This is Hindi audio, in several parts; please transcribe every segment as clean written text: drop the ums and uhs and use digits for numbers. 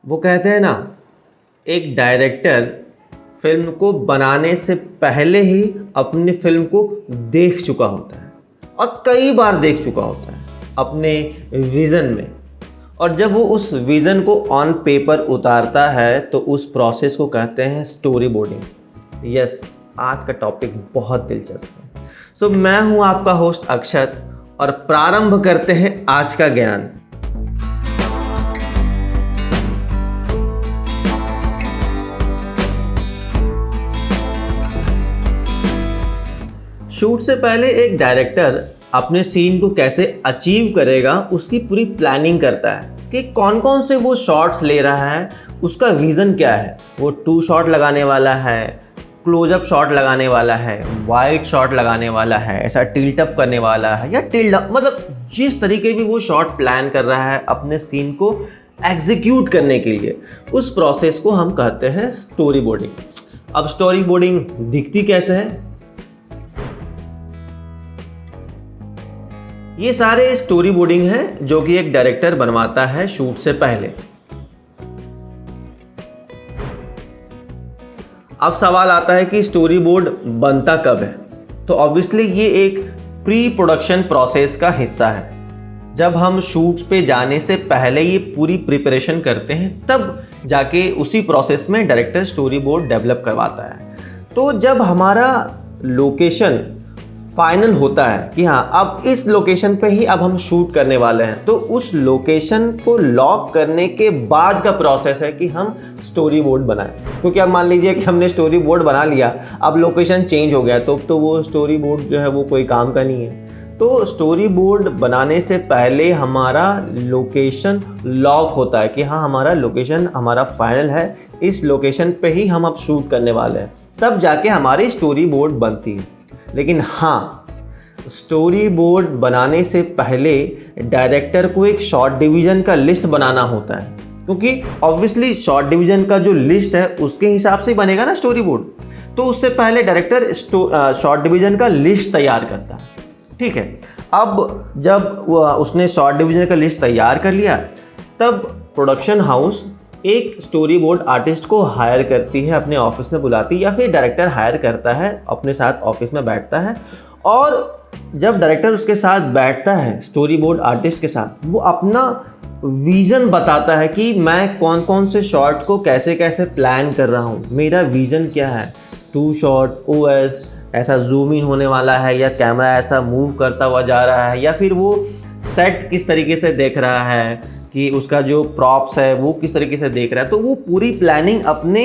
वो कहते हैं ना, एक डायरेक्टर फिल्म को बनाने से पहले ही अपनी फिल्म को देख चुका होता है और कई बार देख चुका होता है अपने विज़न में। और जब वो उस विज़न को ऑन पेपर उतारता है तो उस प्रोसेस को कहते हैं स्टोरी बोर्डिंग। यस, आज का टॉपिक बहुत दिलचस्प है। सो मैं हूँ आपका होस्ट अक्षत और प्रारंभ करते हैं आज का ज्ञान। शूट से पहले एक डायरेक्टर अपने सीन को कैसे अचीव करेगा उसकी पूरी प्लानिंग करता है कि कौन कौन से वो शॉट्स ले रहा है, उसका विज़न क्या है। वो 2 शॉट लगाने वाला है, क्लोजअप शॉट लगाने वाला है, वाइड शॉट लगाने वाला है, ऐसा टिल्ट अप करने वाला है या टिल्ट अप, मतलब जिस तरीके भी वो शॉट प्लान कर रहा है अपने सीन को एग्जीक्यूट करने के लिए, उस प्रोसेस को हम कहते हैं स्टोरी बोर्डिंग। अब स्टोरी बोर्डिंग दिखती कैसे है? ये सारे स्टोरी बोर्डिंग है जो कि एक डायरेक्टर बनवाता है शूट से पहले। अब सवाल आता है कि स्टोरी बोर्ड बनता कब है? तो ऑब्वियसली ये एक प्री प्रोडक्शन प्रोसेस का हिस्सा है। जब हम शूट्स पे जाने से पहले ये पूरी प्रिपरेशन करते हैं, तब जाके उसी प्रोसेस में डायरेक्टर स्टोरी बोर्ड डेवलप करवाता है। तो जब हमारा लोकेशन फाइनल होता है कि हाँ, अब इस लोकेशन पे ही अब हम शूट करने वाले हैं, तो उस लोकेशन को लॉक करने के बाद का प्रोसेस है कि हम स्टोरी बोर्ड बनाएं। क्योंकि अब मान लीजिए कि हमने स्टोरी बोर्ड बना लिया, अब लोकेशन चेंज हो गया, तो वो स्टोरी बोर्ड जो है वो कोई काम का नहीं है। तो स्टोरी बोर्ड बनाने से पहले हमारा लोकेशन लॉक होता है कि हाँ, हमारा लोकेशन हमारा फाइनल है, इस लोकेशन पे ही हम अब शूट करने वाले हैं, तब जाके हमारी स्टोरी बोर्ड बनती है। लेकिन हाँ, स्टोरी बोर्ड बनाने से पहले डायरेक्टर को एक शॉट डिवीज़न का लिस्ट बनाना होता है, क्योंकि ऑब्वियसली शॉट डिवीज़न का जो लिस्ट है उसके हिसाब से बनेगा ना स्टोरी बोर्ड। तो उससे पहले डायरेक्टर शॉट डिवीज़न का लिस्ट तैयार करता है। ठीक है, अब जब उसने शॉट डिवीज़न का लिस्ट तैयार कर लिया, तब प्रोडक्शन हाउस एक स्टोरी बोर्ड आर्टिस्ट को हायर करती है, अपने ऑफिस में बुलाती है, या फिर डायरेक्टर हायर करता है, अपने साथ ऑफिस में बैठता है। और जब डायरेक्टर उसके साथ बैठता है स्टोरी बोर्ड आर्टिस्ट के साथ, वो अपना विज़न बताता है कि मैं कौन कौन से शॉट को कैसे कैसे प्लान कर रहा हूँ, मेरा विज़न क्या है। 2 शॉट OS ऐसा जूम इन होने वाला है, या कैमरा ऐसा मूव करता हुआ जा रहा है, या फिर वो सेट किस तरीके से देख रहा है कि उसका जो प्रॉप्स है वो किस तरीके से देख रहा है। तो वो पूरी प्लानिंग अपने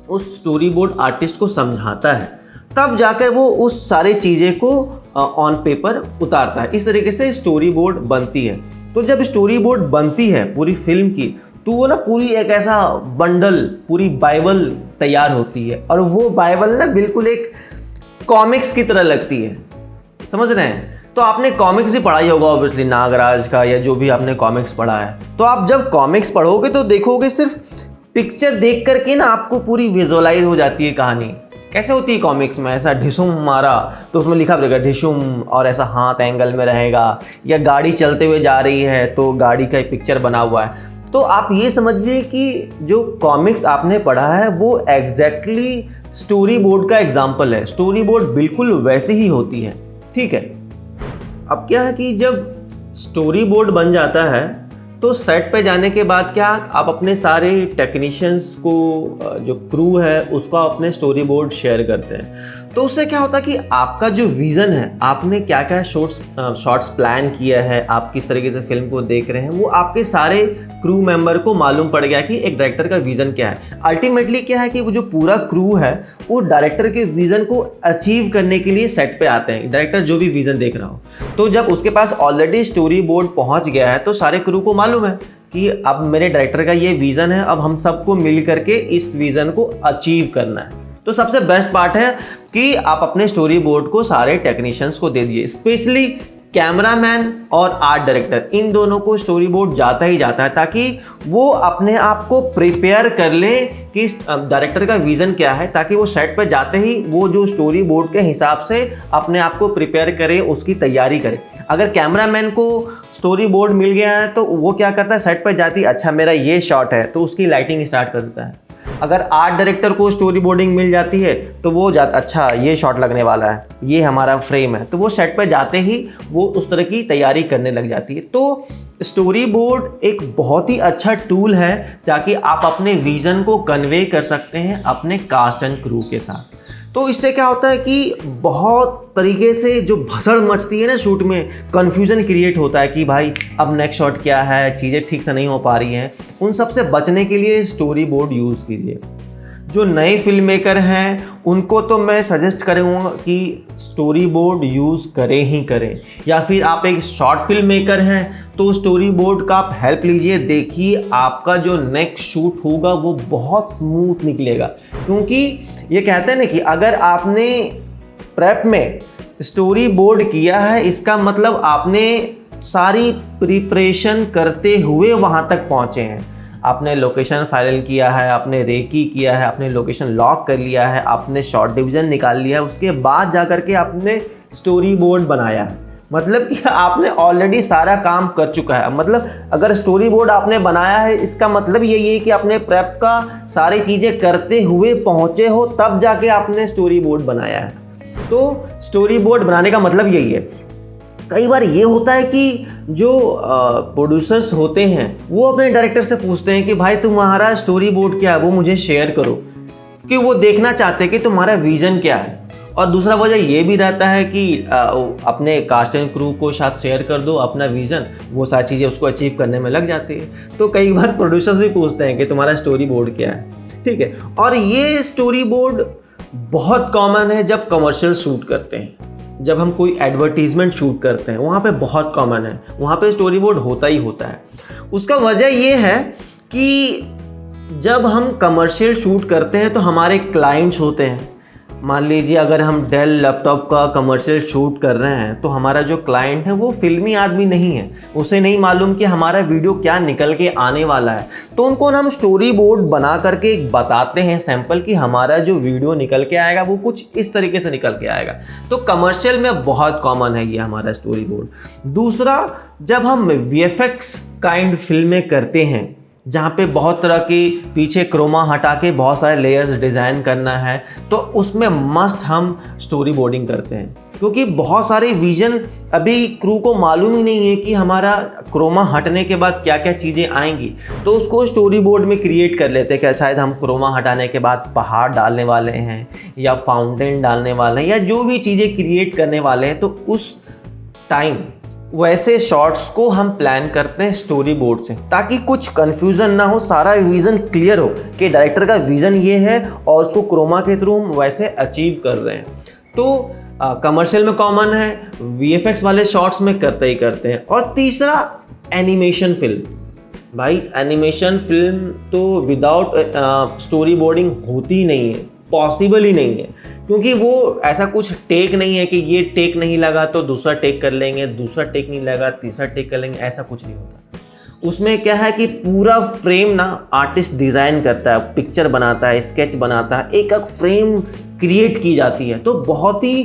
उस स्टोरी बोर्ड आर्टिस्ट को समझाता है, तब जाकर वो उस सारी चीज़ें को ऑन पेपर उतारता है। इस तरीके से स्टोरी बोर्ड बनती है। तो जब स्टोरी बोर्ड बनती है पूरी फिल्म की, तो वो ना पूरी एक ऐसा बंडल, पूरी बाइबल तैयार होती है, और वो बाइबल ना बिल्कुल एक कॉमिक्स की तरह लगती है। समझ रहे हैं? तो आपने कॉमिक्स भी पढ़ा ही होगा ऑब्वियसली, नागराज का या जो भी आपने कॉमिक्स पढ़ा है। तो आप जब कॉमिक्स पढ़ोगे तो देखोगे सिर्फ पिक्चर देख करके ना आपको पूरी विजुअलाइज हो जाती है कहानी। कैसे होती है कॉमिक्स में? ऐसा ढिशुम मारा तो उसमें लिखा रहेगा ढिशुम, और ऐसा हाथ एंगल में रहेगा, या गाड़ी चलते हुए जा रही है तो गाड़ी का एक पिक्चर बना हुआ है। तो आप ये समझिए कि जो कॉमिक्स आपने पढ़ा है वो एग्जैक्टली स्टोरी बोर्ड का एग्जाम्पल है। स्टोरी बोर्ड बिल्कुल वैसी ही होती है। ठीक है, अब क्या है कि जब स्टोरी बोर्ड बन जाता है तो सेट पे जाने के बाद क्या, आप अपने सारे टेक्नीशियंस को, जो क्रू है उसको अपने स्टोरी बोर्ड शेयर करते हैं। तो उससे क्या होता है कि आपका जो विज़न है, आपने क्या क्या शॉट्स प्लान किया है, आप किस तरीके से फिल्म को देख रहे हैं, वो आपके सारे क्रू मेंबर को मालूम पड़ गया कि एक डायरेक्टर का विज़न क्या है। अल्टीमेटली क्या है कि वो जो पूरा क्रू है वो डायरेक्टर के विज़न को अचीव करने के लिए सेट पे आते हैं, डायरेक्टर जो भी विज़न देख रहा हो। तो जब उसके पास ऑलरेडी स्टोरी बोर्ड पहुँच गया है तो सारे क्रू को मालूम है कि अब मेरे डायरेक्टर का ये विज़न है, अब हम सबको मिल करके इस विज़न को अचीव करना है। तो सबसे बेस्ट पार्ट है कि आप अपने स्टोरी बोर्ड को सारे टेक्नीशियंस को दे दिए, स्पेशली कैमरामैन और आर्ट डायरेक्टर इन दोनों को स्टोरी बोर्ड जाता ही जाता है, ताकि वो अपने आप को प्रिपेयर कर ले कि डायरेक्टर का विज़न क्या है, ताकि वो सेट पर जाते ही वो जो स्टोरी बोर्ड के हिसाब से अपने आप को प्रिपेयर करे, उसकी तैयारी करे। अगर कैमरामैन को स्टोरी बोर्ड मिल गया है तो वो क्या करता है, सेट पर जाती अच्छा मेरा ये शॉट है तो उसकी लाइटिंग स्टार्ट कर देता है। अगर आर्ट डायरेक्टर को स्टोरी बोर्डिंग मिल जाती है तो वो अच्छा ये शॉट लगने वाला है, ये हमारा फ्रेम है, तो वो सेट पर जाते ही वो उस तरह की तैयारी करने लग जाती है। तो स्टोरी बोर्ड एक बहुत ही अच्छा टूल है ताकि आप अपने विज़न को कन्वे कर सकते हैं अपने कास्ट एंड क्रू के साथ। तो इससे क्या होता है कि बहुत तरीके से जो भसड़ मचती है ना शूट में, कन्फ्यूज़न क्रिएट होता है कि भाई अब नेक्स्ट शॉट क्या है, चीज़ें ठीक से नहीं हो पा रही हैं। उन सब से बचने के लिए स्टोरी बोर्ड यूज़ कीजिए। जो नए फिल्म मेकर हैं उनको तो मैं सजेस्ट करूँगा कि स्टोरी बोर्ड यूज़ करें ही करें, या फिर आप एक शॉर्ट फिल्म मेकर हैं तो स्टोरी बोर्ड का आप हेल्प लीजिए। देखिए आपका जो नेक्स्ट शूट होगा वो बहुत स्मूथ निकलेगा, क्योंकि ये कहते हैं ना कि अगर आपने प्रेप में स्टोरी बोर्ड किया है इसका मतलब आपने सारी प्रिपरेशन करते हुए वहाँ तक पहुँचे हैं। आपने लोकेशन फाइनल किया है, आपने रेकी किया है, आपने लोकेशन लॉक कर लिया है, आपने शॉर्ट डिवीज़न निकाल लिया है, उसके बाद जा कर के आपने स्टोरी बोर्ड बनाया है। मतलब कि आपने ऑलरेडी सारा काम कर चुका है। मतलब अगर स्टोरी बोर्ड आपने बनाया है इसका मतलब यही है कि आपने प्रेप का सारी चीज़ें करते हुए पहुँचे हो, तब जाके आपने स्टोरी बोर्ड बनाया है। तो स्टोरी बोर्ड बनाने का मतलब यही है। कई बार ये होता है कि जो प्रोड्यूसर्स होते हैं वो अपने डायरेक्टर से पूछते हैं कि भाई तुम्हारा स्टोरी बोर्ड क्या है, वो मुझे शेयर करो, कि वो देखना चाहते हैं कि तुम्हारा विज़न क्या है। और दूसरा वजह ये भी रहता है कि अपने कास्ट एंड क्रू को साथ शेयर कर दो अपना विज़न, वो सारी चीज़ें उसको अचीव करने में लग जाती है। तो कई बार प्रोड्यूसर्स भी पूछते हैं कि तुम्हारा स्टोरी बोर्ड क्या है, ठीक है। और ये स्टोरी बोर्ड बहुत कॉमन है जब कमर्शियल शूट करते हैं, जब हम कोई एडवर्टीजमेंट शूट करते हैं वहाँ पे बहुत कॉमन है, वहाँ पे स्टोरी बोर्ड होता ही होता है। उसका वजह ये है कि जब हम कमर्शियल शूट करते हैं तो हमारे क्लाइंट्स होते हैं। मान लीजिए अगर हम डेल लैपटॉप का कमर्शियल शूट कर रहे हैं तो हमारा जो क्लाइंट है वो फिल्मी आदमी नहीं है, उसे नहीं मालूम कि हमारा वीडियो क्या निकल के आने वाला है। तो उनको हम स्टोरी बोर्ड बना करके एक बताते हैं सैंपल कि हमारा जो वीडियो निकल के आएगा वो कुछ इस तरीके से निकल के आएगा। तो कमर्शियल में बहुत कॉमन है ये हमारा स्टोरी बोर्ड। दूसरा, जब हम VFX काइंड फिल्में करते हैं जहाँ पे बहुत तरह के पीछे क्रोमा हटा के बहुत सारे लेयर्स डिज़ाइन करना है, तो उसमें मस्ट हम स्टोरी बोर्डिंग करते हैं, क्योंकि बहुत सारे विज़न अभी क्रू को मालूम ही नहीं है कि हमारा क्रोमा हटने के बाद क्या क्या चीज़ें आएंगी। तो उसको स्टोरी बोर्ड में क्रिएट कर लेते हैं कि शायद हम क्रोमा हटाने के बाद पहाड़ डालने वाले हैं या फाउंटेन डालने वाले हैं या जो भी चीज़ें क्रिएट करने वाले हैं, तो उस टाइम वैसे शॉट्स को हम प्लान करते हैं स्टोरी बोर्ड से, ताकि कुछ कन्फ्यूज़न ना हो, सारा विज़न क्लियर हो कि डायरेक्टर का विज़न ये है और उसको क्रोमा के थ्रू हम वैसे अचीव कर रहे हैं। तो कमर्शियल में कॉमन है, VFX वाले शॉट्स में करते ही करते हैं। और तीसरा, एनिमेशन फिल्म। भाई एनिमेशन फिल्म तो विदाउट स्टोरी बोर्डिंग होती ही नहीं है, पॉसिबल ही नहीं है, क्योंकि वो ऐसा कुछ टेक नहीं है कि ये टेक नहीं लगा तो दूसरा टेक कर लेंगे, दूसरा टेक नहीं लगा तीसरा टेक कर लेंगे, ऐसा कुछ नहीं होता। उसमें क्या है कि पूरा फ्रेम ना आर्टिस्ट डिज़ाइन करता है, पिक्चर बनाता है, स्केच बनाता है, एक एक फ्रेम क्रिएट की जाती है। तो बहुत ही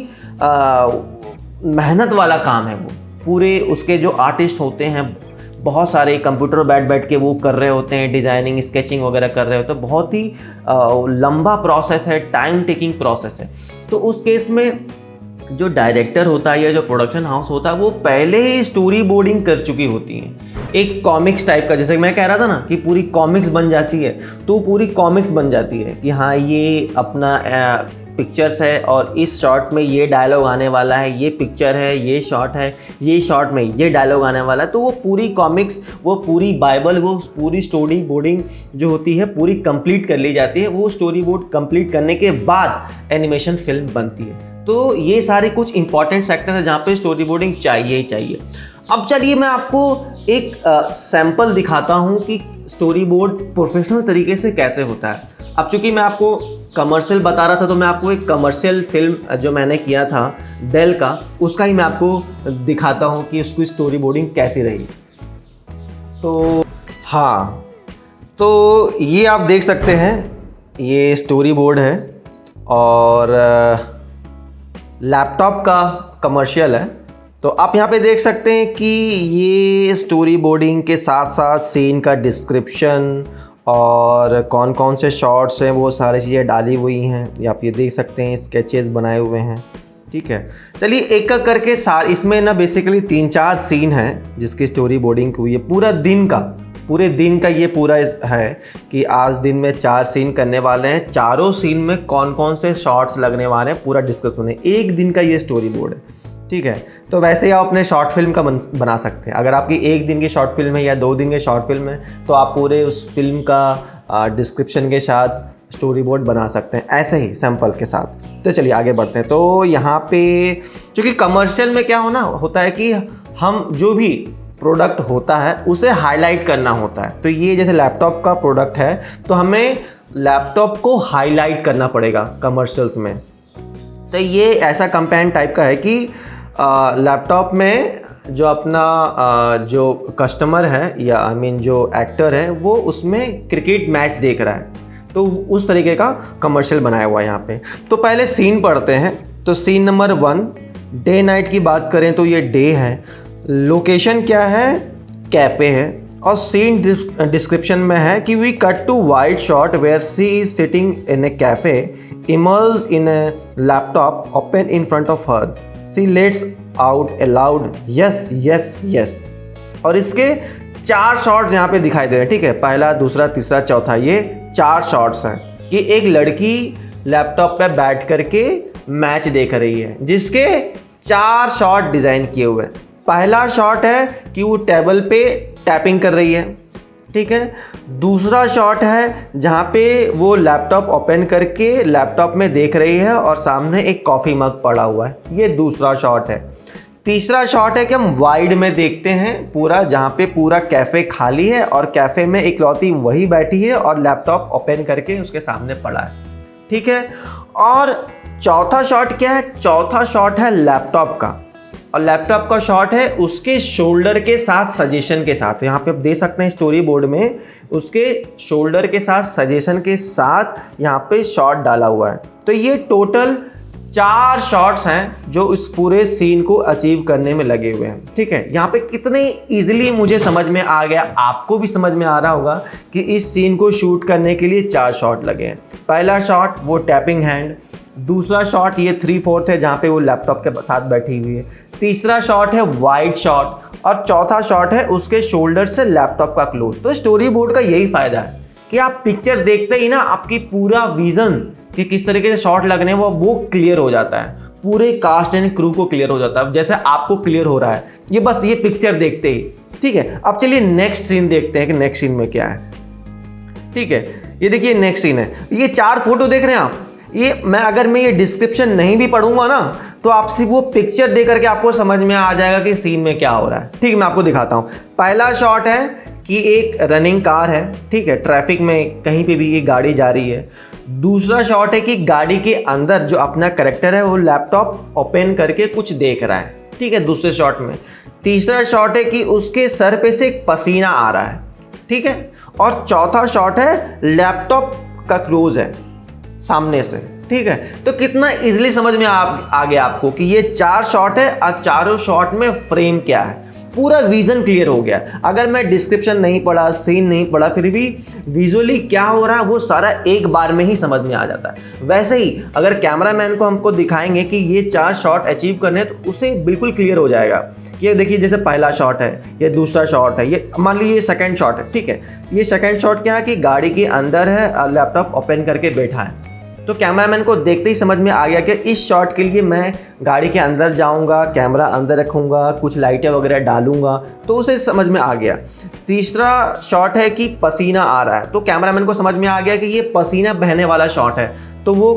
मेहनत वाला काम है वो। पूरे उसके जो आर्टिस्ट होते हैं बहुत सारे कंप्यूटर बैठ के वो कर रहे होते हैं, डिज़ाइनिंग स्केचिंग वगैरह कर रहे होते हैं। बहुत ही लंबा प्रोसेस है, टाइम टेकिंग प्रोसेस है। तो उस केस में जो डायरेक्टर होता है या जो प्रोडक्शन हाउस होता है वो पहले ही स्टोरी बोर्डिंग कर चुकी होती हैं। एक कॉमिक्स टाइप का, जैसे मैं कह रहा था ना कि पूरी कॉमिक्स बन जाती है, तो पूरी कॉमिक्स बन जाती है कि हाँ ये अपना पिक्चर्स है और इस शॉट में ये डायलॉग आने वाला है, ये पिक्चर है, ये शॉट है, ये शॉट में ये डायलॉग आने वाला है। तो वो पूरी कॉमिक्स, वो पूरी बाइबल, वो पूरी स्टोरी बोर्डिंग जो होती है पूरी कंप्लीट कर ली जाती है। वो स्टोरी बोर्ड कंप्लीट करने के बाद एनिमेशन फिल्म बनती है। तो ये सारे कुछ इंपॉर्टेंट सेक्टर है जहाँ पे स्टोरी बोर्डिंग चाहिए ही चाहिए। अब चलिए मैं आपको एक सैंपल दिखाता हूँ कि स्टोरी बोर्ड प्रोफेशनल तरीके से कैसे होता है। अब चूंकि मैं आपको कमर्शियल बता रहा था, तो मैं आपको एक कमर्शियल फिल्म जो मैंने किया था डेल का, उसका ही मैं आपको दिखाता हूँ कि उसकी स्टोरी बोर्डिंग कैसी रही। तो हाँ, तो ये आप देख सकते हैं, ये स्टोरी बोर्ड है और लैपटॉप का कमर्शियल है। तो आप यहाँ पे देख सकते हैं कि ये स्टोरी बोर्डिंग के साथ साथ सीन का डिस्क्रिप्शन और कौन कौन से शॉट्स हैं वो सारी चीज़ें डाली हुई हैं। ये आप ये देख सकते हैं, स्केचेस बनाए हुए हैं। ठीक है, चलिए एक एक करके इसमें ना बेसिकली 3-4 सीन हैं जिसकी स्टोरी बोर्डिंग हुई है। पूरे दिन का ये पूरा है कि आज दिन में 4 सीन करने वाले हैं, चारों सीन में कौन कौन से शॉट्स लगने वाले हैं पूरा डिस्कस होने, एक दिन का ये स्टोरी बोर्ड है। ठीक है, तो वैसे ही आप अपने शॉर्ट फिल्म का बना सकते हैं। अगर आपकी 1 दिन की शॉर्ट फिल्म है या 2 दिन की शॉर्ट फिल्म है, तो आप पूरे उस फिल्म का डिस्क्रिप्शन के साथ स्टोरी बोर्ड बना सकते हैं, ऐसे ही सैंपल के साथ। तो चलिए आगे बढ़ते हैं। तो यहाँ पे चूँकि कमर्शियल में क्या होता है कि हम जो भी प्रोडक्ट होता है उसे हाईलाइट करना होता है। तो ये जैसे लैपटॉप का प्रोडक्ट है, तो हमें लैपटॉप को हाईलाइट करना पड़ेगा कमर्शियल्स में। तो ये ऐसा कंपेन टाइप का है कि लैपटॉप में जो अपना जो कस्टमर है या जो एक्टर है वो उसमें क्रिकेट मैच देख रहा है, तो उस तरीके का कमर्शियल बनाया हुआ है यहाँ पे। तो पहले सीन पढ़ते हैं। तो सीन नंबर 1, डे नाइट की बात करें तो ये डे है, लोकेशन क्या है, कैफ़े है, और सीन डिस्क्रिप्शन में है कि we cut to wide shot where she is sitting in a cafe, emerge in a laptop open in front of her, she lets out a loud yes yes yes. और इसके 4 शॉट्स यहाँ पे दिखाई दे रहे हैं। ठीक है, पहला, दूसरा, तीसरा, चौथा, ये 4 शॉट्स हैं कि एक लड़की लैपटॉप पे बैठ करके मैच देख रही है, जिसके 4 शॉट डिज़ाइन किए हुए हैं। पहला शॉट है कि वो टेबल पे टैपिंग कर रही है। ठीक है, दूसरा शॉट है जहाँ पे वो लैपटॉप ओपन करके लैपटॉप में देख रही है और सामने एक कॉफ़ी मग पड़ा हुआ है, ये दूसरा शॉट है। तीसरा शॉट है कि हम वाइड में देखते हैं पूरा, जहाँ पे पूरा कैफ़े खाली है और कैफ़े में इकलौती वही बैठी है और लैपटॉप ओपन करके उसके सामने पड़ा है। ठीक है, और चौथा शॉट क्या है, चौथा शॉट है लैपटॉप का, और लैपटॉप का शॉट है उसके शोल्डर के साथ सजेशन के साथ। यहाँ पे आप देख सकते हैं स्टोरी बोर्ड में उसके शोल्डर के साथ सजेशन के साथ यहाँ पे शॉट डाला हुआ है। तो ये टोटल 4 शॉट्स हैं जो इस पूरे सीन को अचीव करने में लगे हुए हैं। ठीक है, यहाँ पे कितने इजीली मुझे समझ में आ गया, आपको भी समझ में आ रहा होगा कि इस सीन को शूट करने के लिए 4 शॉट लगे हैं। पहला शॉट वो टैपिंग हैंड, दूसरा शॉट ये 3/4 है जहाँ पे वो लैपटॉप के साथ बैठी हुई है, तीसरा शॉट है वाइड शॉट, और चौथा शॉट है उसके शोल्डर से लैपटॉप का क्लोज। तो स्टोरी बोर्ड का यही फ़ायदा है कि आप पिक्चर देखते ही ना आपकी पूरा विज़न कि किस तरीके से शॉट लगने वो क्लियर हो जाता है, पूरे कास्ट एंड क्रू को क्लियर हो जाता है, जैसे आपको क्लियर हो रहा है ये बस ये पिक्चर देखते ही। ठीक है, अब चलिए नेक्स्ट सीन देखते हैं कि नेक्स्ट सीन में क्या है। ठीक है, ये देखिए नेक्स्ट सीन है, ये 4 फोटो देख रहे हैं आप, ये अगर मैं ये डिस्क्रिप्शन नहीं भी पढ़ूंगा ना तो आप सिर्फ वो पिक्चर देख करके आपको समझ में आ जाएगा कि सीन में क्या हो रहा है। ठीक है, मैं आपको दिखाता हूँ। पहला शॉट है कि एक रनिंग कार है, ठीक है, ट्रैफिक में कहीं पे भी ये गाड़ी जा रही है। दूसरा शॉट है कि गाड़ी के अंदर जो अपना कैरेक्टर है वो लैपटॉप ओपन करके कुछ देख रहा है। ठीक है, दूसरे शॉट में। तीसरा शॉट है कि उसके सर पे से एक पसीना आ रहा है। ठीक है, और चौथा शॉट है लैपटॉप का क्लोज है सामने से। ठीक है, तो कितना इजीली समझ में आ गया आपको कि ये 4 शॉट है और चारों शॉट में फ्रेम क्या है, पूरा विजन क्लियर हो गया। अगर मैं डिस्क्रिप्शन नहीं पढ़ा, सीन नहीं पढ़ा, फिर भी विजुअली क्या हो रहा है वो सारा एक बार में ही समझ में आ जाता है। वैसे ही अगर कैमरामैन को हमको दिखाएंगे कि ये 4 शॉट अचीव करने हैं तो उसे बिल्कुल क्लियर हो जाएगा। ये देखिए, जैसे पहला शॉट है, ये दूसरा शॉट है, ये मान लीजिए ये सेकंड शॉट है। ठीक है, ये सेकंड शॉट क्या है कि गाड़ी के अंदर है और लैपटॉप ओपन करके बैठा है। तो कैमरामैन को देखते ही समझ में आ गया कि इस शॉट के लिए मैं गाड़ी के अंदर जाऊंगा, कैमरा अंदर रखूंगा, कुछ लाइटें वगैरह डालूंगा, तो उसे समझ में आ गया। तीसरा शॉट है कि पसीना आ रहा है, तो कैमरामैन को समझ में आ गया कि ये पसीना बहने वाला शॉट है, तो वो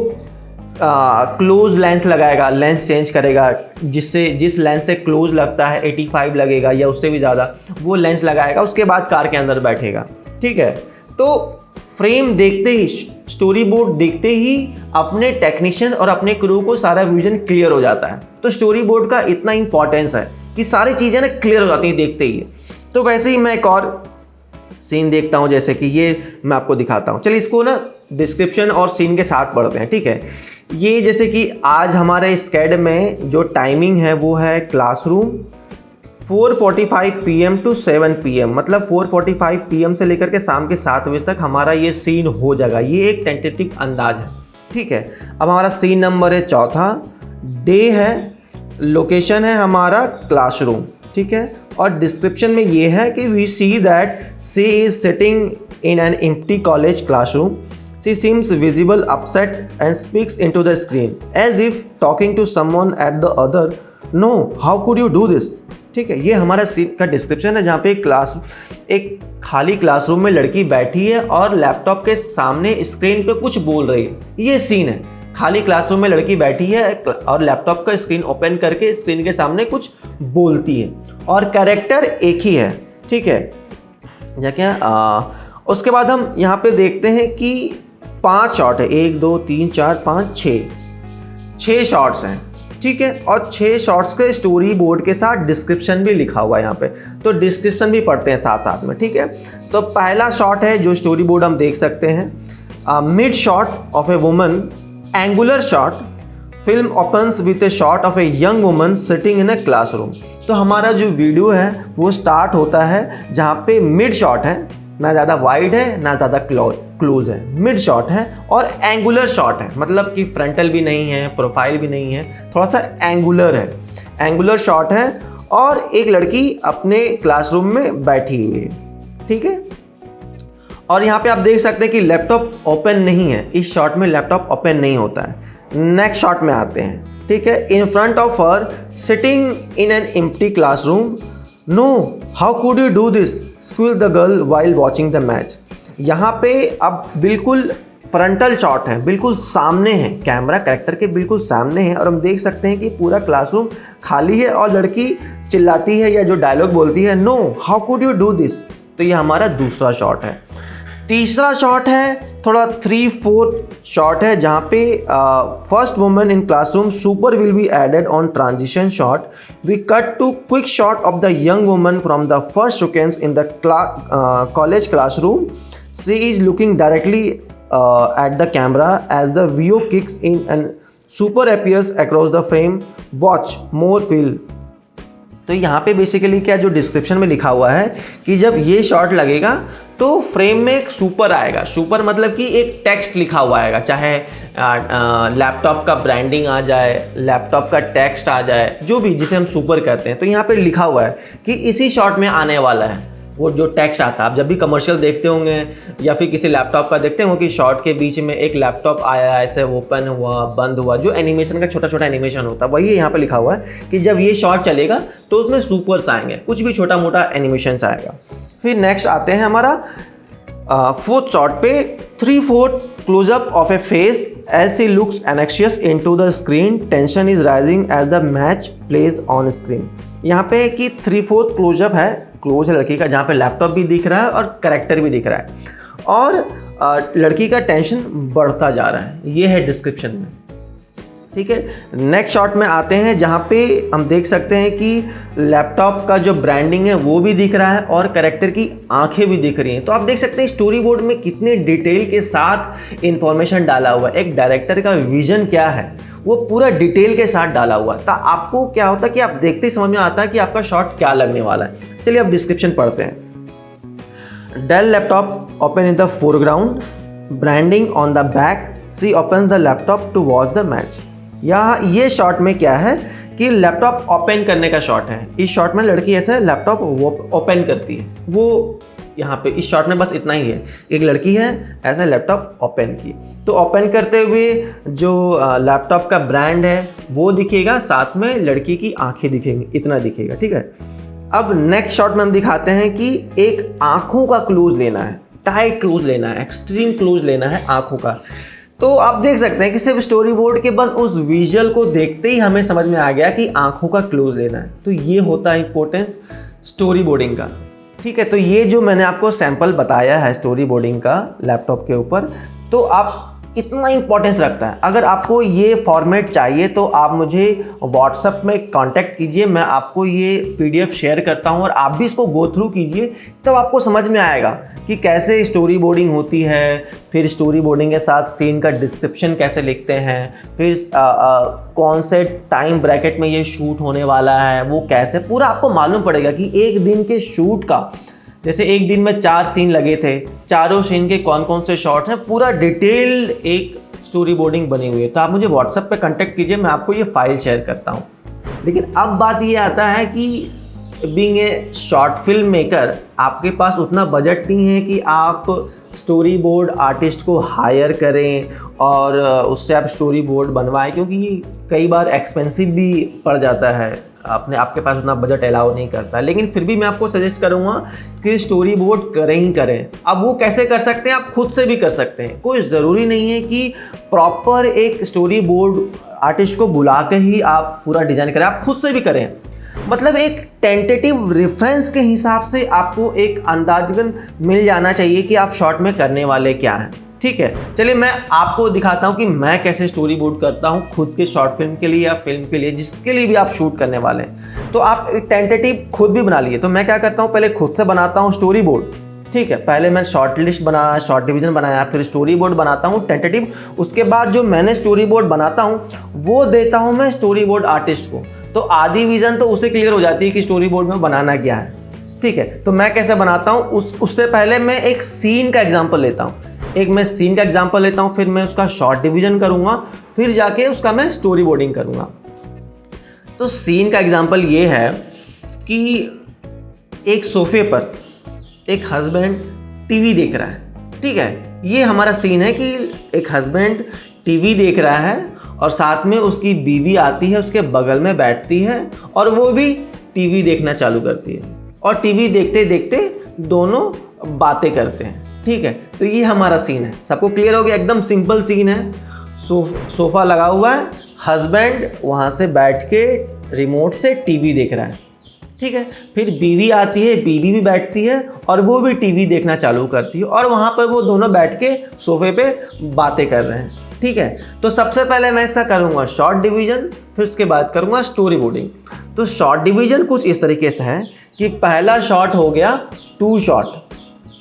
क्लोज लेंस लगाएगा, लेंस चेंज करेगा, जिस लेंस से क्लोज लगता है 85 लगेगा या उससे भी ज़्यादा, वो लेंस लगाएगा, उसके बाद कार के अंदर बैठेगा। ठीक है, तो फ्रेम देखते ही, स्टोरी बोर्ड देखते ही अपने टेक्नीशियन और अपने क्रू को सारा विजन क्लियर हो जाता है। तो स्टोरी बोर्ड का इतना इंपॉर्टेंस है कि सारी चीज़ें ना क्लियर हो जाती हैं देखते ही। तो वैसे ही मैं एक और सीन देखता हूँ, जैसे कि ये मैं आपको दिखाता हूँ। चलिए इसको ना डिस्क्रिप्शन और सीन के साथ पढ़ते हैं, ठीक है। ये जैसे कि आज हमारे स्केड में जो टाइमिंग है वो है क्लासरूम 4:45 PM to 7 PM, मतलब 4:45 PM से लेकर के शाम के 7 बजे तक हमारा ये सीन हो जाएगा। ये एक टेंटेटिव अंदाज है, ठीक है। अब हमारा सीन नंबर है चौथा, डे है, लोकेशन है हमारा क्लासरूम, ठीक है। और डिस्क्रिप्शन में ये है कि we see that she is sitting in an empty college classroom. She seems visible upset and speaks into the screen as if talking to someone at the other. No, how could you do this? ठीक है, ये हमारा सीन का डिस्क्रिप्शन है, जहाँ पे एक खाली क्लासरूम में लड़की बैठी है और लैपटॉप के सामने स्क्रीन पे कुछ बोल रही है। ये सीन है, खाली क्लासरूम में लड़की बैठी है और लैपटॉप का स्क्रीन ओपन करके स्क्रीन के सामने कुछ बोलती है और कैरेक्टर एक ही है, ठीक है। क्या उसके बाद हम यहाँ पे देखते हैं कि 5 शॉट है, 1 2 3 4 5 6 शॉट्स हैं, ठीक है। और 6 शॉट्स के स्टोरी बोर्ड के साथ डिस्क्रिप्शन भी लिखा हुआ है यहाँ पे, तो डिस्क्रिप्शन भी पढ़ते हैं साथ साथ में, ठीक है। तो पहला शॉट है जो स्टोरी बोर्ड हम देख सकते हैं, mid shot of a woman, angular shot, film opens with A shot of a young woman sitting in a classroom. तो हमारा जो वीडियो है वो स्टार्ट होता है जहाँ पे मिड शॉट है, ना ज़्यादा वाइड है ना ज़्यादा क्लोज है, मिड शॉट है और एंगुलर शॉट है, मतलब कि फ्रंटल भी नहीं है, प्रोफाइल भी नहीं है, थोड़ा सा एंगुलर है, एंगुलर शॉट है। और एक लड़की अपने क्लासरूम में बैठी हुई है, ठीक है। और यहाँ पे आप देख सकते हैं कि लैपटॉप ओपन नहीं है, इस शॉट में लैपटॉप ओपन नहीं होता है। नेक्स्ट शॉट में आते हैं, ठीक है। इन front of her sitting in an empty classroom, know how could you do this, squeeze the girl while watching the match. यहाँ पे अब बिल्कुल फ्रंटल शॉट है, बिल्कुल सामने है, कैमरा कैरेक्टर के बिल्कुल सामने है और हम देख सकते हैं कि पूरा क्लासरूम खाली है और लड़की चिल्लाती है या जो डायलॉग बोलती है, know how could you do this. तो ये हमारा दूसरा शॉट है। तीसरा शॉट है थोड़ा 3/4 शॉट है, जहाँ पे first woman in classroom super will be added on transition shot. We cut to quick shot of the young woman from the first seconds in the college classroom. She is looking directly at the camera as the VO kicks in and super appears across the frame. Watch more feel. तो यहाँ पे बेसिकली क्या जो डिस्क्रिप्शन में लिखा हुआ है कि जब ये शॉट लगेगा तो फ्रेम में एक सुपर आएगा। सुपर मतलब कि एक टेक्स्ट लिखा हुआ आएगा, चाहे लैपटॉप का ब्रांडिंग आ जाए, लैपटॉप का टेक्स्ट आ जाए, जो भी जिसे हम सुपर कहते हैं। तो यहाँ पे लिखा हुआ है कि इसी शॉट में आने वाला है वो जो टेक्स्ट आता है। आप जब भी कमर्शियल देखते होंगे या फिर किसी लैपटॉप का देखते होंगे कि शॉट के बीच में एक लैपटॉप आया, ऐसे ओपन हुआ बंद हुआ, जो एनिमेशन का छोटा छोटा एनिमेशन होता है, वही यहाँ पे लिखा हुआ है कि जब ये शॉट चलेगा तो उसमें सुपर्स आएंगे, कुछ भी छोटा मोटा एनिमेशन आएगा। फिर नेक्स्ट आते हैं हमारा फोर्थ शॉट पे 3/4 closeup of a face as she looks anxious into the screen. Tension is rising as the match plays on screen. यहाँ पे कि 3/4 क्लोजअप है, क्लोज है लड़की का, जहाँ पे लैपटॉप भी दिख रहा है और कैरेक्टर भी दिख रहा है और लड़की का टेंशन बढ़ता जा रहा है। ये है डिस्क्रिप्शन में, ठीक है। नेक्स्ट शॉट में आते हैं जहाँ पे हम देख सकते हैं कि लैपटॉप का जो ब्रांडिंग है वो भी दिख रहा है और कैरेक्टर की आंखें भी दिख रही हैं। तो आप देख सकते हैं स्टोरी बोर्ड में कितने डिटेल के साथ इंफॉर्मेशन डाला हुआ है। एक डायरेक्टर का विजन क्या है वो पूरा डिटेल के साथ डाला हुआ है। तो आपको क्या होता है कि आप देखते ही समझ में आता है कि आपका शॉट क्या लगने वाला है। चलिए अब डिस्क्रिप्शन पढ़ते हैं। Dell laptop open in the foreground, branding on the back, she open the laptop to watch the match. यहाँ ये शॉट में क्या है कि लैपटॉप ओपन करने का शॉट है। इस शॉट में लड़की ऐसे लैपटॉप ओपन करती है, वो यहाँ पे इस शॉट में बस इतना ही है, एक लड़की है ऐसा लैपटॉप ओपन की। तो ओपन करते हुए जो लैपटॉप का ब्रांड है वो दिखेगा, साथ में लड़की की आंखें दिखेंगी, इतना दिखेगा, ठीक है। अब नेक्स्ट शॉट में हम दिखाते हैं कि एक आंखों का क्लोज लेना है, टाइट क्लोज लेना है, एक्सट्रीम क्लोज लेना है आंखों का। तो आप देख सकते हैं कि सिर्फ स्टोरी बोर्ड के बस उस विजुअल को देखते ही हमें समझ में आ गया कि आंखों का क्लोज लेना है। तो ये होता है इंपॉर्टेंस स्टोरी बोर्डिंग का। ठीक है, तो ये जो मैंने आपको सैंपल बताया है स्टोरी बोर्डिंग का लैपटॉप के ऊपर, तो आप इतना इंपॉर्टेंस रखता है। अगर आपको ये फॉर्मेट चाहिए तो आप मुझे व्हाट्सएप में कांटेक्ट कीजिए, मैं आपको ये पीडीएफ शेयर करता हूँ और आप भी इसको गो थ्रू कीजिए, तब आपको समझ में आएगा कि कैसे स्टोरी बोर्डिंग होती है, फिर स्टोरी बोर्डिंग के साथ सीन का डिस्क्रिप्शन कैसे लिखते हैं, फिर कौन से टाइम ब्रैकेट में ये शूट होने वाला है, वो कैसे पूरा आपको मालूम पड़ेगा कि एक दिन के शूट का, जैसे एक दिन में 4 सीन लगे थे, चारों सीन के कौन कौन से शॉट्स हैं, पूरा डिटेल्ड एक स्टोरी बोर्डिंग बनी हुई है। तो आप मुझे व्हाट्सएप पे कांटेक्ट कीजिए, मैं आपको ये फाइल शेयर करता हूँ। लेकिन अब बात ये आता है कि being a short film maker, आपके पास उतना बजट नहीं है कि आप स्टोरी बोर्ड आर्टिस्ट को हायर करें और उससे आप स्टोरी बोर्ड बनवाएं, क्योंकि कई बार एक्सपेंसिव भी पड़ जाता है, आपके पास उतना बजट अलाउ नहीं करता। लेकिन फिर भी मैं आपको सजेस्ट करूंगा कि स्टोरी बोर्ड करें ही करें। अब वो कैसे कर सकते हैं, आप खुद से भी कर सकते हैं। कोई ज़रूरी नहीं है कि प्रॉपर एक स्टोरी बोर्ड आर्टिस्ट को बुला के ही आप पूरा डिज़ाइन करें, आप खुद से भी करें। मतलब एक टेंटेटिव रेफरेंस के हिसाब से आपको एक अंदाजन मिल जाना चाहिए कि आप शॉर्ट में करने वाले क्या हैं। ठीक है, चलिए मैं आपको दिखाता हूं कि मैं कैसे स्टोरी बोर्ड करता हूं खुद के शॉर्ट फिल्म के लिए या फिल्म के लिए, जिसके लिए भी आप शूट करने वाले हैं। तो आप टेंटेटिव खुद भी बना लिए। तो मैं क्या करता हूं, पहले खुद से बनाता हूं स्टोरी बोर्ड। ठीक है, पहले मैं शॉर्ट लिस्ट बनाया, शॉर्ट डिवीजन बनाया, फिर स्टोरी बोर्ड बनाता हूं टेंटेटिव। उसके बाद जो मैंने स्टोरी बोर्ड बनाता हूं वो देता हूं मैं स्टोरी बोर्ड आर्टिस्ट को। तो आधी विजन तो उसे क्लियर हो जाती है कि स्टोरी बोर्ड में बनाना क्या है। ठीक है, तो मैं कैसे बनाता हूँ उससे पहले मैं एक सीन का एग्जांपल लेता हूँ। मैं सीन का एग्जांपल लेता हूँ, फिर मैं उसका शॉर्ट डिवीजन करूँगा, फिर जाके उसका मैं स्टोरी बोर्डिंग करूँगा। तो सीन का एग्जांपल ये है कि एक सोफे पर एक हस्बैंड टीवी देख रहा है। ठीक है, ये हमारा सीन है कि एक हस्बैंड टीवी देख रहा है और साथ में उसकी बीवी आती है, उसके बगल में बैठती है और वो भी टीवी देखना चालू करती है और टीवी देखते देखते दोनों बातें करते हैं। ठीक है, तो ये हमारा सीन है। सबको क्लियर हो गया? एकदम सिंपल सीन है। सोफा लगा हुआ है, हस्बैंड वहाँ से बैठ के रिमोट से टीवी देख रहा है। ठीक है, फिर बीवी आती है, बीवी भी बैठती है और वो भी टीवी देखना चालू करती है और वहाँ पर वो दोनों बैठ के सोफे पे बातें कर रहे हैं। ठीक है, तो सबसे पहले मैं इसका करूँगा शॉर्ट डिवीजन, फिर उसके बाद करूँगा स्टोरी बोर्डिंग। तो शॉर्ट डिवीजन कुछ इस तरीके से है कि पहला शॉट हो गया 2 शॉट।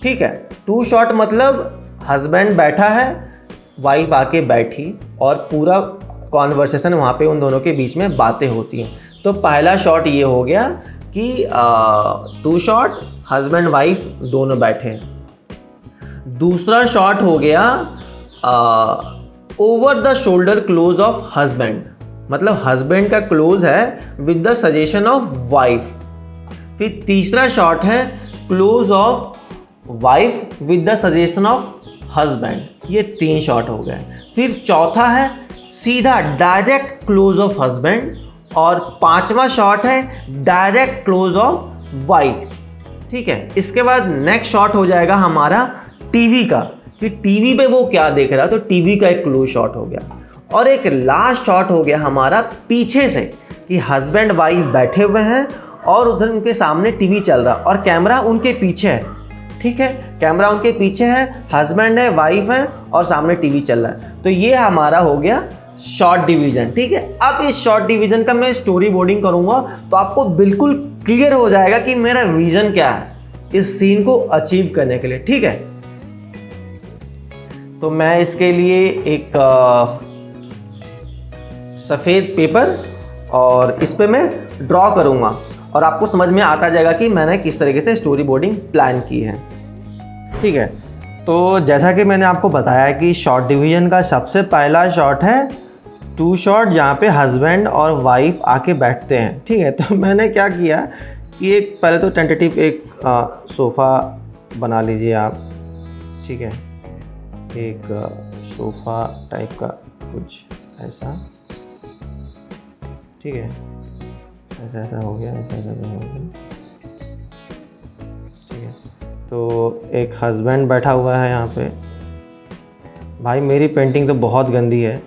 ठीक है, 2 शॉट मतलब हस्बैंड बैठा है, वाइफ आके बैठी और पूरा कॉन्वर्सेशन वहाँ पे उन दोनों के बीच में बातें होती हैं। तो पहला शॉट ये हो गया कि 2 शॉट, हस्बैंड वाइफ दोनों बैठे। दूसरा शॉट हो गया over the shoulder close of husband, मतलब हस्बैंड का क्लोज है with the suggestion of wife. फिर तीसरा शॉट है close of wife with the suggestion of husband. ये 3 शॉट हो गए। फिर चौथा है सीधा डायरेक्ट क्लोज ऑफ हस्बैंड और 5वां शॉट है डायरेक्ट क्लोज ऑफ वाइफ। ठीक है, इसके बाद नेक्स्ट शॉट हो जाएगा हमारा टीवी का, कि टीवी पे वो क्या देख रहा है, तो टीवी का एक क्लोज शॉट हो गया। और एक लास्ट शॉट हो गया हमारा पीछे से, कि हस्बैंड वाइफ बैठे हुए हैं और उधर उनके सामने टीवी चल रहा और कैमरा उनके पीछे है। ठीक है, कैमरा उनके पीछे है, हस्बैंड है, वाइफ है और सामने टीवी चल रहा है। तो ये हमारा हो गया शॉर्ट डिवीजन। ठीक है, अब इस शॉर्ट डिवीजन का मैं स्टोरी बोर्डिंग करूंगा तो आपको बिल्कुल क्लियर हो जाएगा कि मेरा विजन क्या है इस सीन को अचीव करने के लिए। ठीक है, तो मैं इसके लिए एक सफ़ेद पेपर और इस पे मैं ड्रॉ करूंगा और आपको समझ में आता जाएगा कि मैंने किस तरीके से स्टोरी बोर्डिंग प्लान की है। ठीक है, तो जैसा कि मैंने आपको बताया कि शॉर्ट डिवीजन का सबसे पहला शॉट है 2 शॉट जहाँ पे हस्बैंड और वाइफ आके बैठते हैं। ठीक है, तो मैंने क्या किया कि एक पहले तो टेंटेटिव एक सोफ़ा बना लीजिए आप। ठीक है, एक सोफ़ा टाइप का कुछ ऐसा। ठीक है, ऐसा ऐसा हो गया, ऐसा ऐसा हो गया। ठीक है, तो एक हस्बैंड बैठा हुआ है यहाँ पे। भाई मेरी पेंटिंग तो बहुत गंदी है,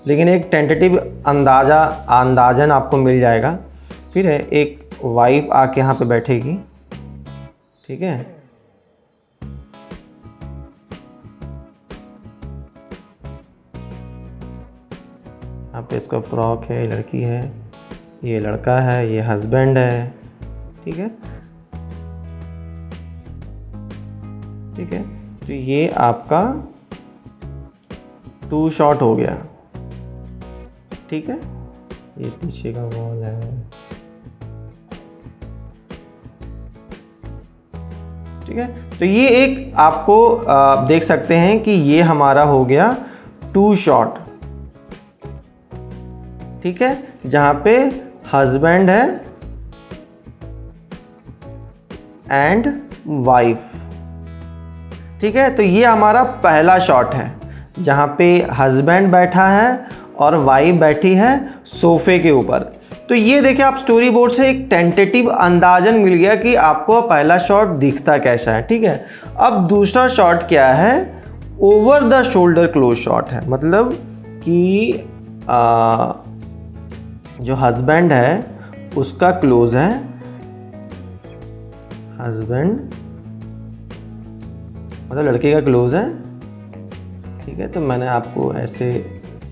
लेकिन एक टेंटेटिव अंदाजन आपको मिल जाएगा। फिर है एक वाइफ आके यहाँ पे बैठेगी। ठीक है। यहाँ पे इसका फ्रॉक है, लड़की है, ये लड़का है, ये हस्बैंड है। ठीक है, ठीक है। तो ये आपका 2 शॉट हो गया। ठीक है, ये पीछे का वॉल है। ठीक है, तो ये एक आपको देख सकते हैं कि ये हमारा हो गया 2 शॉट। ठीक है, जहां पे हस्बैंड है एंड वाइफ। ठीक है, तो ये हमारा पहला शॉट है जहां पे हस्बैंड बैठा है और वाइफ बैठी है सोफे के ऊपर। तो ये देखिए, आप स्टोरी बोर्ड से एक टेंटेटिव अंदाजन मिल गया कि आपको पहला शॉट दिखता कैसा है। ठीक है, अब दूसरा शॉट क्या है? Over the shoulder close shot है। मतलब कि जो हस्बैंड है उसका क्लोज है, हस्बैंड मतलब लड़के का क्लोज है। ठीक है, तो मैंने आपको ऐसे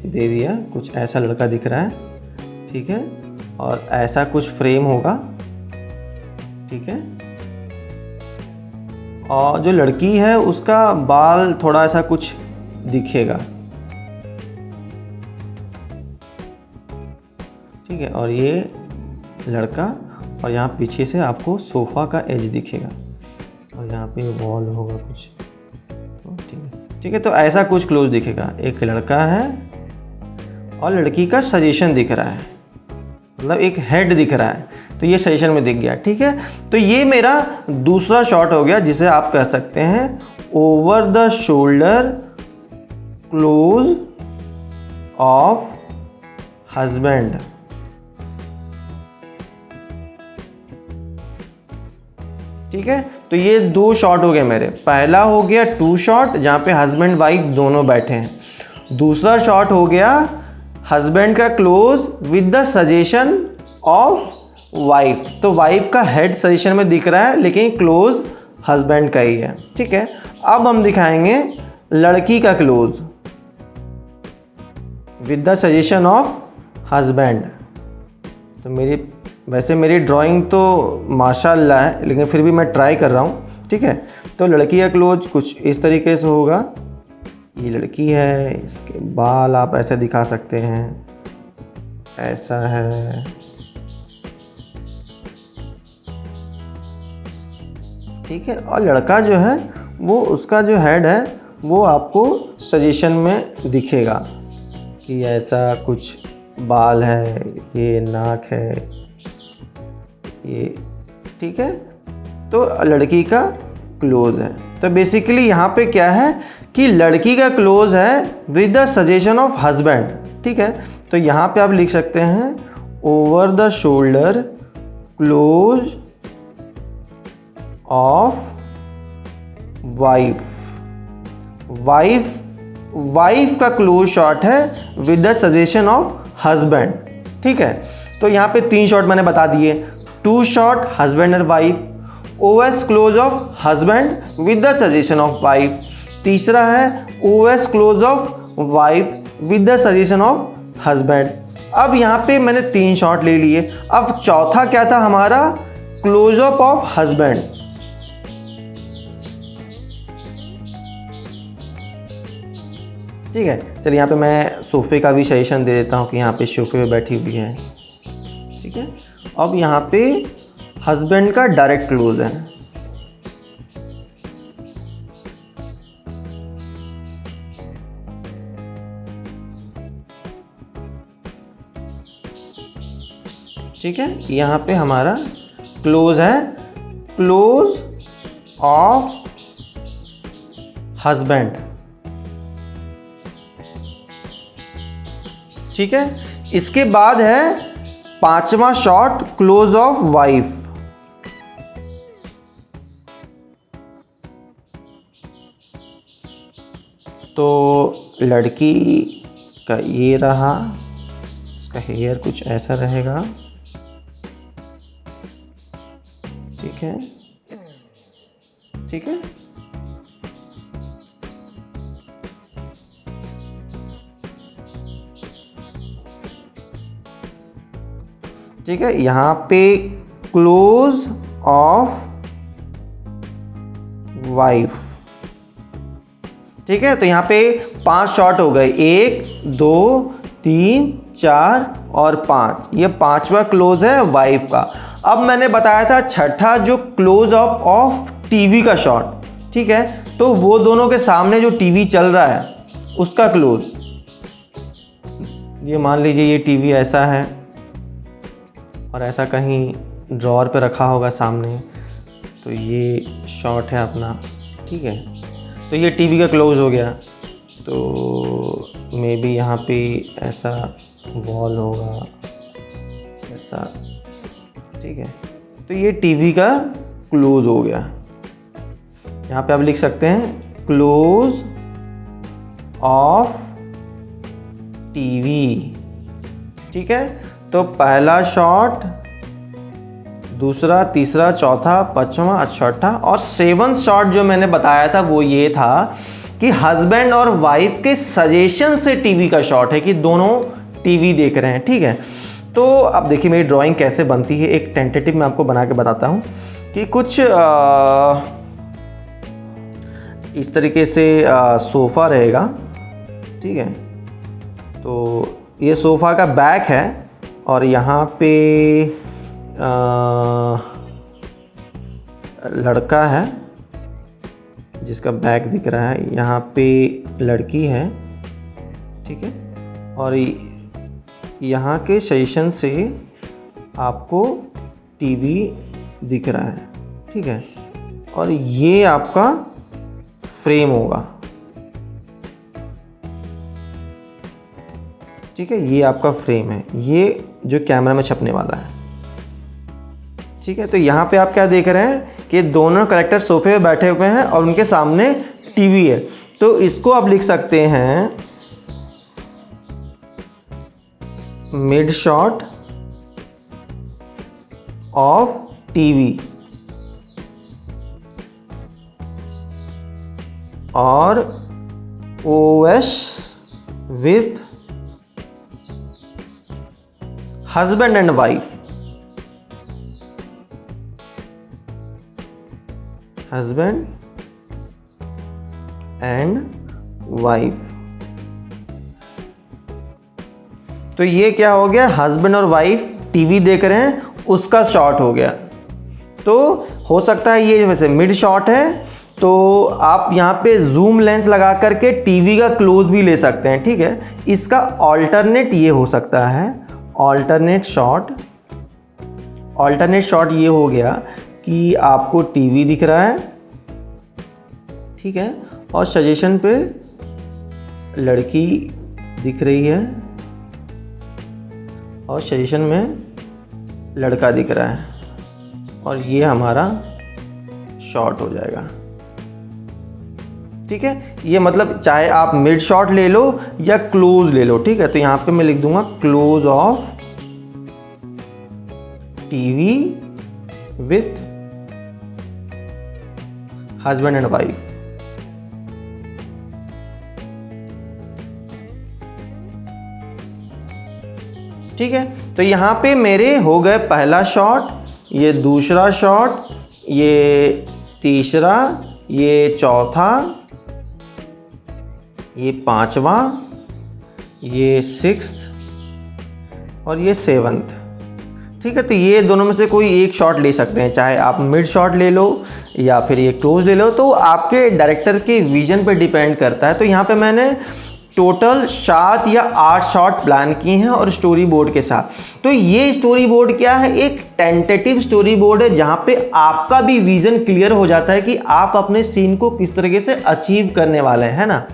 दे दिया, कुछ ऐसा लड़का दिख रहा है। ठीक है, और ऐसा कुछ फ्रेम होगा। ठीक है, और जो लड़की है उसका बाल थोड़ा सा कुछ दिखेगा। ठीक है, और ये लड़का, और यहाँ पीछे से आपको सोफ़ा का एज दिखेगा, और यहाँ पे वॉल होगा कुछ। तो ठीक है, ठीक है, तो ऐसा कुछ क्लोज दिखेगा। एक लड़का है और लड़की का सजेशन दिख रहा है, मतलब एक हेड दिख रहा है, तो ये सजेशन में दिख गया। ठीक है, तो ये मेरा दूसरा शॉट हो गया, जिसे आप कह सकते हैं over the shoulder close of husband. ठीक है, तो ये 2 शॉट हो गए मेरे। पहला हो गया 2 शॉट जहाँ पे हस्बैंड वाइफ दोनों बैठे हैं। दूसरा शॉट हो गया हस्बैंड का close with the suggestion of wife. तो वाइफ का हेड सजेशन में दिख रहा है, लेकिन क्लोज हस्बैंड का ही है। ठीक है, अब हम दिखाएंगे लड़की का close with the suggestion of husband. तो वैसे मेरी ड्राइंग तो माशाल्लाह है, लेकिन फिर भी मैं ट्राई कर रहा हूँ। ठीक है, तो लड़की का क्लोज कुछ इस तरीके से होगा। ये लड़की है, इसके बाल आप ऐसे दिखा सकते हैं, ऐसा है। ठीक है, और लड़का जो है वो, उसका जो हेड है वो आपको सजेशन में दिखेगा कि ऐसा कुछ बाल है, ये नाक है, ये। ठीक है, तो लड़की का क्लोज है। तो बेसिकली यहाँ पे क्या है कि लड़की का क्लोज है with the suggestion of husband. ठीक है, तो यहाँ पे आप लिख सकते हैं over the shoulder close of wife. Wife का क्लोज शॉट है with the suggestion of husband. ठीक है, तो यहाँ पे 3 शॉट मैंने बता दिए। 2 shot husband and wife, OS close of husband with the suggestion of wife. तीसरा है OS close of wife with the suggestion of husband. अब यहाँ पे मैंने 3 शॉट ले लिए। अब चौथा क्या था हमारा? Close up of husband. ठीक है, चलिए यहाँ पे मैं सोफे का भी सजेशन दे देता हूँ कि यहाँ पे सोफे पे बैठी हुई है। ठीक है, अब यहाँ पे हस्बैंड का डायरेक्ट क्लोज है। ठीक है, यहाँ पे हमारा क्लोज है, क्लोज ऑफ हस्बैंड। ठीक है, इसके बाद है 5वां शॉट क्लोज ऑफ वाइफ। तो लड़की का ये रहा, इसका हेयर कुछ ऐसा रहेगा। ठीक है, ठीक है। ठीक है, यहाँ पे क्लोज ऑफ वाइफ। ठीक है, तो यहाँ पे 5 शॉट हो गए, 1 2 3 4 और 5, ये 5वां क्लोज है वाइफ का। अब मैंने बताया था छठा जो क्लोज अप ऑफ टीवी का शॉट, ठीक है, तो वो दोनों के सामने जो टीवी चल रहा है उसका क्लोज। ये मान लीजिए ये टीवी ऐसा है और ऐसा कहीं ड्रॉअर पे रखा होगा सामने, तो ये शॉट है अपना, ठीक है। तो ये टीवी का क्लोज हो गया, तो मे बी यहाँ पे ऐसा वॉल होगा, ऐसा, ठीक है। तो ये टीवी का क्लोज हो गया। यहाँ पे आप लिख सकते हैं क्लोज ऑफ टीवी, ठीक है। तो पहला शॉट, दूसरा, तीसरा, चौथा, पांचवा, छठा और 7वां शॉट जो मैंने बताया था वो ये था कि हस्बैंड और वाइफ के सजेशन से टीवी का शॉट है कि दोनों टीवी देख रहे हैं, ठीक है। तो अब देखिए मेरी ड्राइंग कैसे बनती है, एक टेंटेटिव मैं आपको बना के बताता हूँ कि कुछ इस तरीके से सोफ़ा रहेगा, ठीक है। तो ये सोफ़ा का बैक है और यहाँ पे लड़का है जिसका बैक दिख रहा है, यहाँ पे लड़की है, ठीक है। और यहाँ के सेशन से आपको टीवी दिख रहा है, ठीक है। और ये आपका फ्रेम होगा, ठीक है, ये आपका फ्रेम है, ये जो कैमरा में छपने वाला है, ठीक है। तो यहाँ पे आप क्या देख रहे हैं कि दोनों कैरेक्टर सोफे पे बैठे हुए हैं और उनके सामने टीवी है। तो इसको आप लिख सकते हैं मिड शॉट ऑफ टीवी और OS with husband and wife, husband and wife. तो ये क्या हो गया, हस्बैंड और वाइफ टीवी देख रहे हैं, उसका शॉट हो गया। तो हो सकता है ये वैसे मिड शॉट है, तो आप यहाँ पे जूम लेंस लगा करके टीवी का क्लोज भी ले सकते हैं, ठीक है। इसका ऑल्टरनेट ये हो सकता है, ऑल्टरनेट शॉट ये हो गया कि आपको टीवी दिख रहा है, ठीक है, और सजेशन पे लड़की दिख रही है और सजेशन में लड़का दिख रहा है और ये हमारा शॉट हो जाएगा, ठीक है। ये मतलब चाहे आप मिड शॉट ले लो या क्लोज ले लो, ठीक है। तो यहाँ पे मैं लिख दूंगा close of TV with husband and wife, ठीक है। तो यहाँ पे मेरे हो गए पहला शॉट, ये दूसरा शॉट, ये तीसरा, ये चौथा, ये पांचवा, ये 6th और ये 7th, ठीक है। तो ये दोनों में से कोई एक शॉट ले सकते हैं, चाहे आप मिड शॉट ले लो या फिर ये क्लोज ले लो, तो आपके डायरेक्टर के विजन पे डिपेंड करता है। तो यहाँ पे मैंने टोटल 7 या 8 शॉट प्लान किए हैं और स्टोरी बोर्ड के साथ। तो ये स्टोरी बोर्ड क्या है, एक टेंटेटिव स्टोरी बोर्ड है जहाँ पे आपका भी विजन क्लियर हो जाता है कि आप अपने सीन को किस तरीके से अचीव करने वाले हैं, है ना।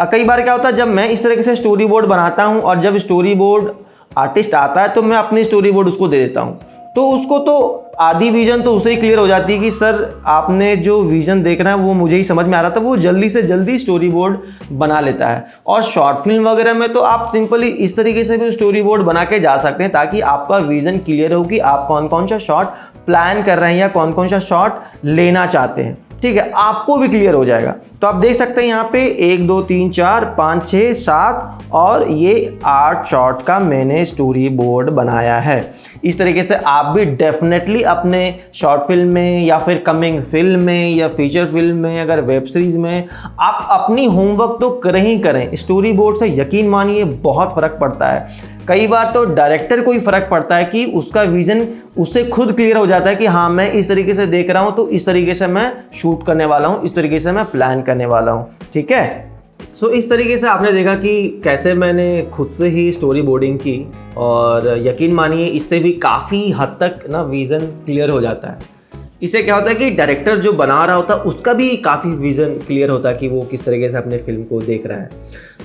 कई बार क्या होता है, जब मैं इस तरीके से स्टोरी बोर्ड बनाता हूँ और जब स्टोरी बोर्ड आर्टिस्ट आता है तो मैं अपनी स्टोरी बोर्ड उसको दे देता हूँ, तो उसको तो आधी विजन तो उसे ही क्लियर हो जाती है कि सर आपने जो विजन देखना है वो मुझे ही समझ में आ रहा था, वो जल्दी से जल्दी स्टोरी बोर्ड बना लेता है। और शॉर्ट फिल्म वगैरह में तो आप सिंपली इस तरीके से भी स्टोरी बोर्ड बना के जा सकते हैं ताकि आपका विजन क्लियर हो कि आप कौन कौन सा शॉट प्लान कर रहे हैं या कौन कौन सा शॉट लेना चाहते हैं। ठीक है, आपको भी क्लियर हो जाएगा। तो आप देख सकते हैं यहाँ पे 1 2 3 4 5 6 7 और ये 8 शॉट का मैंने स्टोरी बोर्ड बनाया है। इस तरीके से आप भी डेफिनेटली अपने शॉर्ट फिल्म में या फिर कमिंग फिल्म में या फीचर फिल्म में, अगर वेब सीरीज में, आप अपनी होमवर्क तो करें ही करें। स्टोरी बोर्ड से यकीन मानिए बहुत फ़र्क पड़ता है। कई बार तो डायरेक्टर को ही फ़र्क पड़ता है कि उसका विज़न उससे खुद क्लियर हो जाता है कि हाँ मैं इस तरीके से देख रहा हूँ तो इस तरीके से मैं शूट करने वाला हूँ, इस तरीके से मैं प्लान करने वाला हूँ। ठीक है, सो इस तरीके से आपने देखा कि कैसे मैंने खुद से ही स्टोरी बोर्डिंग की और यकीन मानिए इससे भी काफ़ी हद तक ना विज़न क्लियर हो जाता है। इससे क्या होता है कि डायरेक्टर जो बना रहा होता है उसका भी काफ़ी विज़न क्लियर होता है कि वो किस तरीके से अपने फिल्म को देख रहा है।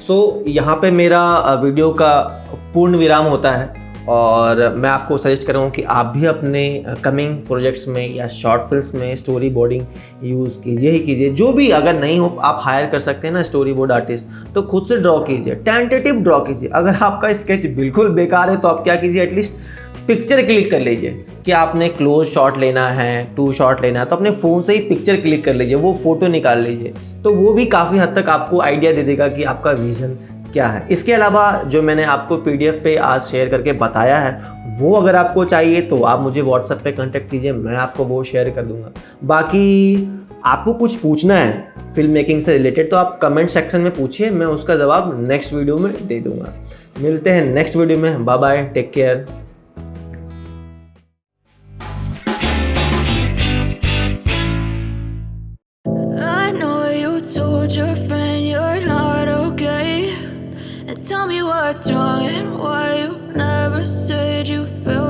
सो यहाँ पे मेरा वीडियो का पूर्ण विराम होता है और मैं आपको सजेस्ट करूँगा कि आप भी अपने कमिंग प्रोजेक्ट्स में या शॉर्ट फिल्म्स में स्टोरी बोर्डिंग यूज़ कीजिए ही कीजिए। जो भी अगर नहीं हो आप हायर कर सकते हैं ना स्टोरी बोर्ड आर्टिस्ट, तो खुद से ड्रॉ कीजिए, टेंटेटिव ड्रॉ कीजिए। अगर आपका स्केच बिल्कुल बेकार है तो आप क्या कीजिए, एटलीस्ट पिक्चर क्लिक कर लीजिए कि आपने क्लोज शॉट लेना है, 2 शॉट लेना है तो अपने फ़ोन से ही पिक्चर क्लिक कर लीजिए, वो फ़ोटो निकाल लीजिए। तो वो भी काफ़ी हद तक आपको आइडिया दे देगा कि आपका विज़न क्या है। इसके अलावा जो मैंने आपको PDF पे आज शेयर करके बताया है वो अगर आपको चाहिए तो आप मुझे WhatsApp पे कांटेक्ट कीजिए, मैं आपको वो शेयर कर दूंगा। बाकी आपको कुछ पूछना है फिल्म मेकिंग से रिलेटेड तो आप कमेंट सेक्शन में पूछिए, मैं उसका जवाब नेक्स्ट वीडियो में दे दूंगा। मिलते हैं नेक्स्ट वीडियो में, bye bye, take care. Told your friend you're not okay, and tell me what's wrong and why you never said you felt